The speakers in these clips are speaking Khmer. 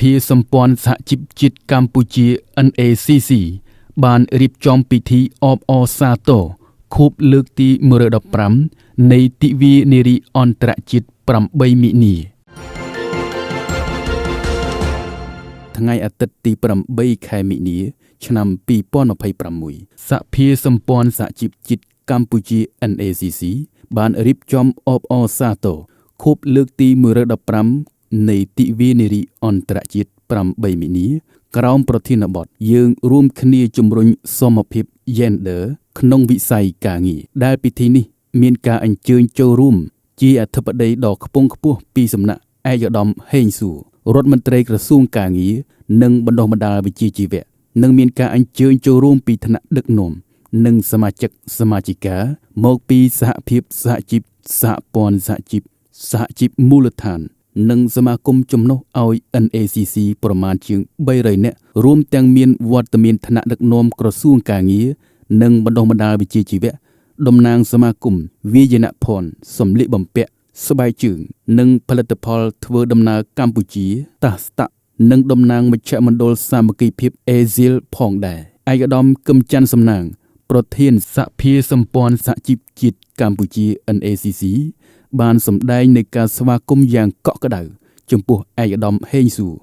ភាសម្ព័ន្ធសហជីពជាតិកម្ពុជា NACC បានរៀបចំពិធីអបអរសាទរខួបលើកទី115នៃទិវានារីអន្តរជាតិ8មិនិនាថ្ងៃអាទិត្យទី8ខែមិនិនាឆ្នាំ2026សហភាសម្ព័ន្ធសហជីពជាតិកម្ពុជា NACC បានរៀបចំអបអរសាទរខួបលើកទី115នៃទិវានារីអន្តរជាតិ8មិនិនាក្រោមប្រធានបទយើងរួមគ្នាជំរុញសមភាព Gender ក្នុងវិស័យការងារដែលពិធីនេះមានការអញ្ជើញចូលរួមជាអធិបតីដ៏ខ្ពង់ខ្ពស់ពីសំណាក់ឯកឧត្តមហេងសួររដ្ឋមន្ត្រីក្រសួងការងារនិងបណ្ដុះបណ្ដាលវិជ្ជាជីវៈនិងមានការអញ្ជើញចូលរួមពីថ្នាក់ដឹកនាំនិងសមាជិកសមាជិកាមកពីសហភាពសហជីពសហព័ន្ធសហជីពមូលដ្ឋាននិងសមាគមចំណុះឲ្យ NACC ប្រមាណជាង300នាក់រួមទាំងមានវត្តមានថ្នាក់ដឹកនាំក្រសួងការងារនិងបណ្ដុះបណ្ដាលវិជ្ជាជីវៈតំណាងសមាគមវាយនភ័ណ្ឌសម្លៀកបំពាក់ស្បែកជើងនិងផលិតផលធ្វើដំណើរកម្ពុជាតាស្តៈនិងតំណាងមជ្ឈមណ្ឌលសាមគ្គីភាពអេស៊ីលផងដែរឯកឧត្តមកឹមច័ន្ទសំណាងប្រធានសហភាសម្ព័ន្ធសហជីពជាតិកម្ពុជា NACC បានសម្ដែងនៃការស្វាគមន៍យ៉ាងកក់ក្ដៅចំពោះឯកឧត្តមហេងសួរ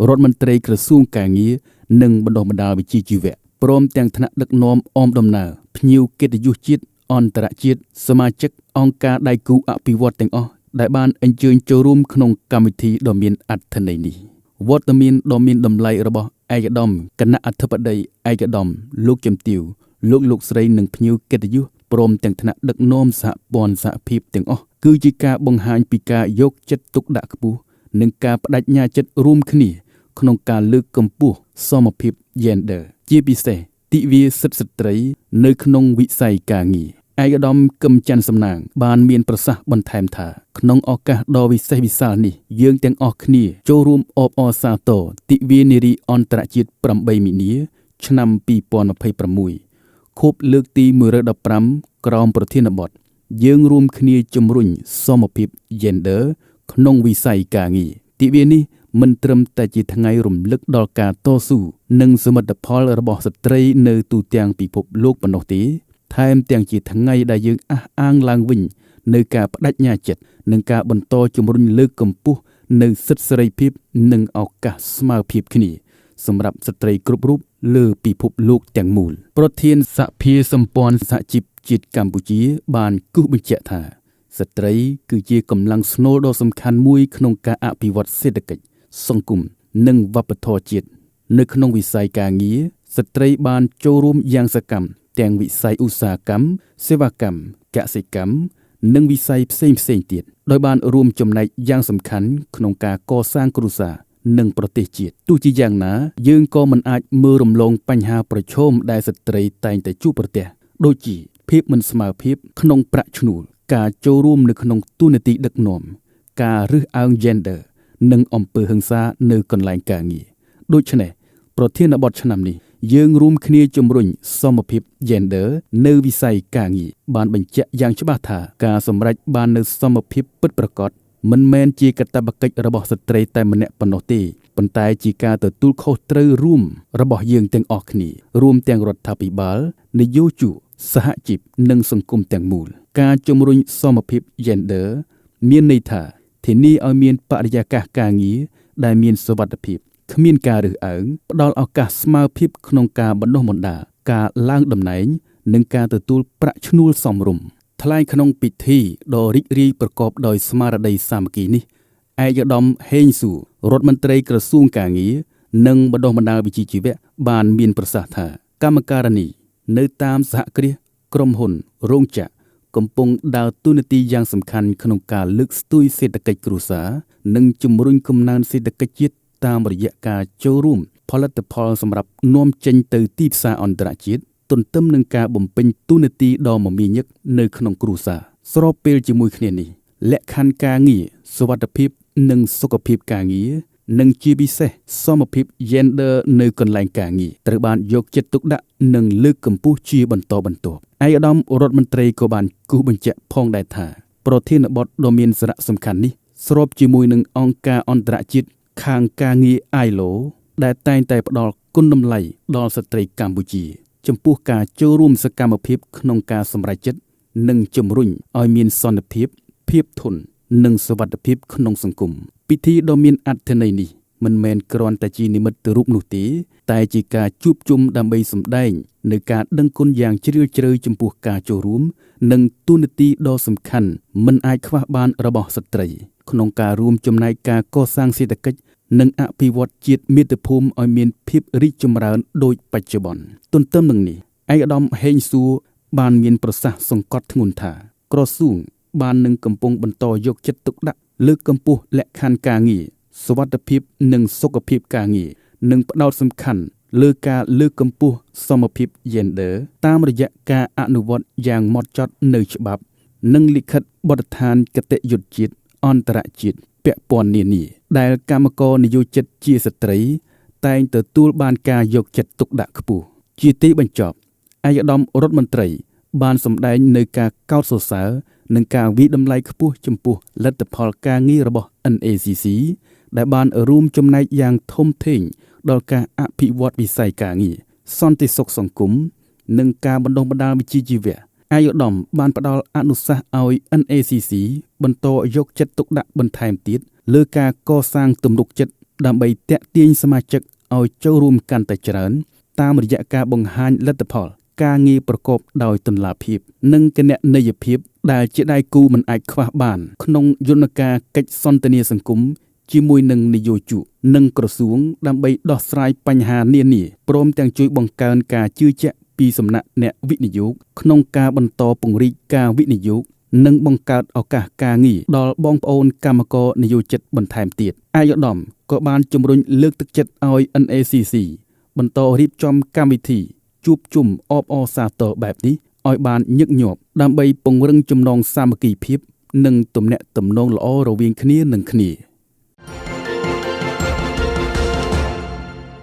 រដ្ឋមន្ត្រីក្រសួងការងារនិងបណ្ដុះបណ្ដាលវិជ្ជាជីវៈព្រមទាំងថ្នាក់ដឹកនាំអមដំណើរភ្ញៀវកិត្តិយសជាតិអន្តរជាតិសមាជិកអង្គការដៃគូអភិវឌ្ឍទាំងអស់ដែលបានអញ្ជើញចូលរួមក្នុងកម្មវិធីដ៏មានអត្ថន័យនេះវត្តមានដ៏មានតម្លៃរបស់ឯកឧត្តមគណៈអធិបតីឯកឧត្តមលោកជំទាវលោកស្រីនិងភ្ញៀវកិត្តិយសព្រមទាំងថ្នាក់ដឹកនាំសហព័ន្ធសហភាពទាំងអស់គឺជាការបង្ហាញពីការយកចិត្តទុកដាក់ខ្ពស់និងការបដិញ្ញាចិត្តរួមគ្នាក្នុងការលើកកម្ពស់សមភាព Gender ជាពិសេសទិវាសិទ្ធិស្ត្រីនៅក្នុងវិស័យការងារឯកឧត្តមកឹមច័ន្ទសំណាងបានមានប្រសាសន៍បន្ថែមថាក្នុងឱកាសដ៏វិសេសវិសាលនេះយើងទាំងអស់គ្នាចូលរួមអបអរសាទរទិវានារីអន្តរជាតិ8មិនិនាឆ្នាំ2026ខួបលើកទី115ក្រោមប្រធានបទយើងរួមគ្នាជំរុញសមភាព Gender ក្នុងវិស័យការងារទិវានេះមិនត្រឹមតែជាថ្ងៃរំលឹកដល់ការតស៊ូនិងសមិទ្ធផលរបស់ស្ត្រីនៅទូទាំងពិភពលោកប៉ុណ្ណោះទេថែមទាំងជាថ្ងៃដែលយើងអះអាងឡើងវិញនៅការបដិញ្ញាចិត្តនិងការបន្តជំរុញលើកកម្ពស់នៅសិទ្ធិសេរីភាពនិងឱកាសស្មើភាពគ្នាសម្រាប់ស្ត្រីគ្រប់រូបលើពិភពលោកទាំងមូលប្រធានសហភាសម្ព័ន្ធសហជីពជាតិកម្ពុជាបានគូសបញ្ជាក់ថាស្ត្រីគឺជាកម្លាំងស្នូលដ៏សំខាន់មួយក្នុងការអភិវឌ្ឍសេដ្ឋកិច្ចសង្គមនិងវប្បធម៌ជាតិនៅក្នុងវិស័យការងារស្ត្រីបានចូលរួមយ៉ាងសកម្មទាំងវិស័យឧស្សាហកម្មសេវាកម្មកសិកម្មនិងវិស័យផ្សេងទៀតដោយបានរួមចំណែកយ៉ាងសំខាន់ក្នុងការកសាងគ្រួសារនិងប្រទេសជាតិទោះជាយ៉ាងណាយើងក៏មិនអាចមើលរំលងបញ្ហាប្រឈមដែលស្ត្រីតែងតែជួបប្រទះដូចជាភាពមិនស្មើភាពក្នុងប្រាក់ឈ្នួលការចូលរួមនៅក្នុងតួនាទីដឹកនាំការរើសអើង Gender និងអំពើហិង្សានៅកន្លែងការងារដូច្នេះប្រធានបទឆ្នាំនេះយើងរួមគ្នាជំរុញសមភាព Gender នៅវិស័យការងារបានបញ្ជាក់យ៉ាងច្បាស់ថាការសម្រេចបាននូវសមភាពពិតប្រាកដមិនមែនជាកាតព្វកិច្ចរបស់ស្ត្រីតែម្នាក់ប៉ុណ្ណោះទេប៉ុន្តែជាការទទួលខុសត្រូវរួមរបស់យើងទាំងអស់គ្នារួមទាំងរដ្ឋាភិបាលនយោជកសហជីពនិងសង្គមទាំងមូលការជំរុញសមភាព Gender មានន័យថាធានាឲ្យមានបរិយាកាសការងារដែលមានសុវត្ថិភាពគ្មានការរើសអើងផ្ដល់ឱកាសស្មើភាពក្នុងការបណ្ដុះបណ្ដាលការឡើងតំណែងនិងការទទួលប្រាក់ឈ្នួលសមរម្យថ្លែងក្នុងពិធីដ៏រីករាយប្រកបដោយស្មារតីសាមគ្គីនេះឯកឧត្តមហេងសួររដ្ឋមន្ត្រីក្រសួងការងារនិងបណ្ដុះបណ្ដាលវិជ្ជាជីវៈបានមានប្រសាសន៍ថាកម្មការនីនៅតាមសហគ្រាសក្រុមហ៊ុនរោងចក្រកំពុងដើរតួនាទីយ៉ាងសំខាន់ក្នុងការលើកស្ទួយសេដ្ឋកិច្ចគ្រួសារនិងជំរុញកំណើនសេដ្ឋកិច្ចជាតិតាមរយៈការចូលរួមផលិតផលសម្រាប់នាំចេញទៅទីផ្សារអន្តរជាតិទន្ទឹមនឹងការបំពេញតួនាទីដ៏មមាញឹកនៅក្នុងគ្រួសារស្របពេលជាមួយគ្នានេះលក្ខខណ្ឌការងារសុវត្ថិភាពនិងសុខភាពការងារនិងជាពិសេសសមភាព Gender នៅកន្លែងការងារត្រូវបានយកចិត្តទុកដាក់និងលើកកម្ពស់ជាបន្តបន្ទាប់ឯកឧត្តមរដ្ឋមន្ត្រីក៏បានគូសបញ្ជាក់ផងដែរថាប្រធានបទដ៏មានសារៈសំខាន់នេះស្របជាមួយនឹងអង្គការអន្តរជាតិ ខាងការងារ ILO ដែលតែងតែផ្ដល់គុណតម្លៃដល់ស្ត្រីកម្ពុជាចំពោះការចូលរួមសកម្មភាពក្នុងការសម្រេចចិត្តនិងជំរុញឲ្យមានសន្តិភាពភាពធន់និងសុវត្ថិភាពក្នុងសង្គមពិធីដ៏មានអត្ថន័យនេះមិនមែនគ្រាន់តែជានិមិត្តរូបនោះទេតែជាការជួបជុំដើម្បីសម្ដែងនៅការដឹងគុណយ៉ាងជ្រាលជ្រៅចំពោះការចូលរួមនិងទូនាទីដ៏សំខាន់មិនអាចខ្វះបានរបស់ស្ត្រីក្នុងការរួមចំណែកការកសាងសេដ្ឋកិច្ចនិងអភិវឌ្ឍជាតិមាតុភូមិឲ្យមានភាពរីកចម្រើនដូចបច្ចុប្បន្នទន្ទឹមនឹងនេះឯកឧត្តមហេងសួរបានមានប្រសាសន៍សង្កត់ធ្ងន់ថាក្រសួងបាននឹងកំពុងបន្តយកចិត្តទុកដាក់លើកកម្ពស់លក្ខខណ្ឌការងារសុវត្ថិភាពនិងសុខភាពការងារនិងផ្ដោតសំខាន់លើការលើកកម្ពស់សមភាព Gender តាមរយៈការអនុវត្តយ៉ាងហ្មត់ចត់នូវច្បាប់និងលិខិតបទដ្ឋានគតិយុត្តជាតិអន្តរជាតិពាក់ព័ន្ធនានាដែលកម្មករនិយោជិតជាស្ត្រីតែងទទួលបានការយកចិត្តទុកដាក់ខ្ពស់ជាទីបញ្ចប់ឯកឧត្តមរដ្ឋមន្ត្រីបានសម្ដែងនៅការកោតសរសើរនិងការវិតម្លៃខ្ពស់ចំពោះលទ្ធផលការងាររបស់ NACC ដែលបានរួមចំណែកយ៉ាងធំធេងដល់ការអភិវឌ្ឍវិស័យការងារសន្តិសុខសង្គមនិងការបណ្ដុះបណ្ដាលវិជ្ជាជីវៈឯកឧត្តមបានផ្ដល់អនុសាសន៍ឲ្យ NACC បន្តយកចិត្តទុកដាក់បន្ថែមទៀតលើការកសាងទំនុកចិត្តដើម្បីទាក់ទាញសមាជិកឲ្យចូលរួមកាន់តែច្រើនតាមរយៈការបង្ហាញលទ្ធផលការងារប្រកបដោយទម្លាប់ភាពនិងគណនេយ្យភាពដែលជាដៃគូមិនអាចខ្វះបានក្នុងយន្តការកិច្ចសន្ទនាសង្គមជាមួយនឹងនយោជកនិងក្រសួងដើម្បីដោះស្រាយបញ្ហានានាព្រមទាំងជួយបង្កើនការជឿជាក់ពីសំណាក់អ្នកវិនិយោគក្នុងការបន្តពង្រីកការវិនិយោគនិងបង្កើតឱកាសការងារដល់បងប្អូនកម្មករនិយោជិតបន្ថែមទៀតឯកឧត្តមក៏បានជំរុញលើកទឹកចិត្តឲ្យ NACC បន្តរៀបចំកម្មវិធីជួបជុំអបអរសាទរបែបនេះឲ្យបានញឹកញាប់ដើម្បីពង្រឹងចំណងសាមគ្គីភាពនិងទំនាក់ទំនងល្អរវាងគ្នានិងគ្នា